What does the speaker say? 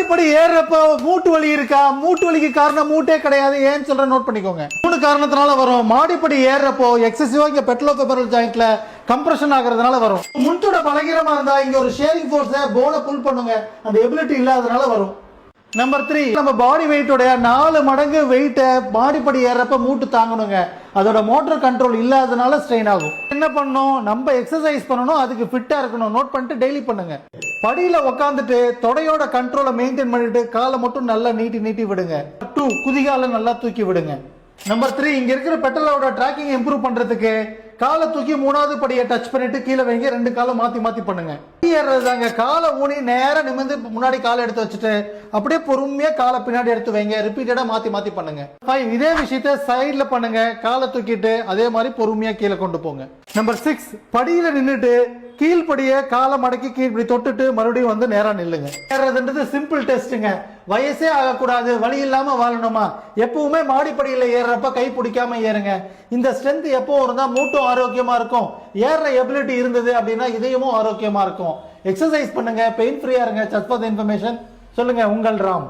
மாடிப்படி ஏறப்ப மூட்டு வலி இருக்கா? மூட்டு வலிக்கு காரணம் மூட்டே கிடையாது. ஏன்னு சொல்ற நோட் பண்ணிக்கோங்க. 3 காரணத்தினால வரும். மாடிப்படி ஏறப்போ எக்ஸசிவா இங்க பெட்லோபெபரல் ஜாயிண்ட்ல கம்ப்ரஷன் ஆகிறதுனால வரும். முன்தோட பலகீனமா இருந்தா இங்க ஒரு ஷேரிங் ஃபோர்ஸை போனை புல் பண்ணுங்க. அந்த எபிலிட்டி இல்லாதனால வரும். நம்பர் 3, நம்ம பாடி வெயிட்டோட 4 மடங்கு வெயிட்டை மாடிப்படி ஏறப்ப மூட்டு தாங்கணுங்க. அதோட மோட்டர் கண்ட்ரோல் இல்லாதனால ஸ்ட்ரெயின் ஆகும். என்ன பண்ணணும்? நம்ம எக்ஸசைஸ் பண்ணணும், அதுக்கு ஃபிட்டா இருக்கணும். நோட் பண்ணிட்டு டெய்லி பண்ணுங்க. படியில உட்காந்துட்டு தொடையோட கண்ட்ரோலை மெயின்டைன் பண்ணிட்டு காலை மட்டும் நல்லா நீட்டி விடுங்க. 2, குதிகால நல்லா தூக்கி விடுங்க. நம்பர் 3, இங்க இருக்கிற பெட்டலோட டிராக்கிங் இம்ப்ரூவ் பண்றதுக்கு காலை தூக்கி 3வது படியை டச் பண்ணிட்டு கீழே வைங்க. 2 காலை மாத்தி பண்ணுங்க. ஏறுறதாங்க. காலை ஊனி நேரம் நிமிர்ந்து முன்னாடி காலை எடுத்து வச்சுட்டு அப்படியே பொறுமையா காலை பின்னாடி எடுத்து வைங்க. ரிப்பீட்டடா மாத்தி பண்ணுங்க. 5, இதே விஷயத்த சைட்ல பண்ணுங்க. காலை தூக்கிட்டு அதே மாதிரி பொறுமையா கீழே கொண்டு போங்க. நம்பர் 6, படியில நின்னுட்டு கீழ்படிய காலை மடக்கி கீழ்படி தொட்டுட்டு மறுபடியும் வந்து நேரா நில்லுங்க. ஏறதுன்றது சிம்பிள் டெஸ்ட்டுங்க. வயசே ஆகக்கூடாது, வழி இல்லாம வாழணுமா? எப்பவுமே மாடிப்படியில ஏறப்ப கை பிடிக்காம ஏறுங்க. இந்த ஸ்ட்ரென்த் எப்பவும் இருந்தா மூட்டும் ஆரோக்கியமா இருக்கும். ஏற எபிலிட்டி இருந்தது அப்படின்னா இதயமும் ஆரோக்கியமா இருக்கும். எக்ஸசைஸ் பண்ணுங்க, பெயின் ஃப்ரீயா இருங்க. ஜஸ்ட் ஃபார் தி இன்ஃபர்மேஷன் சொல்லுங்க. உங்கள் ராம்.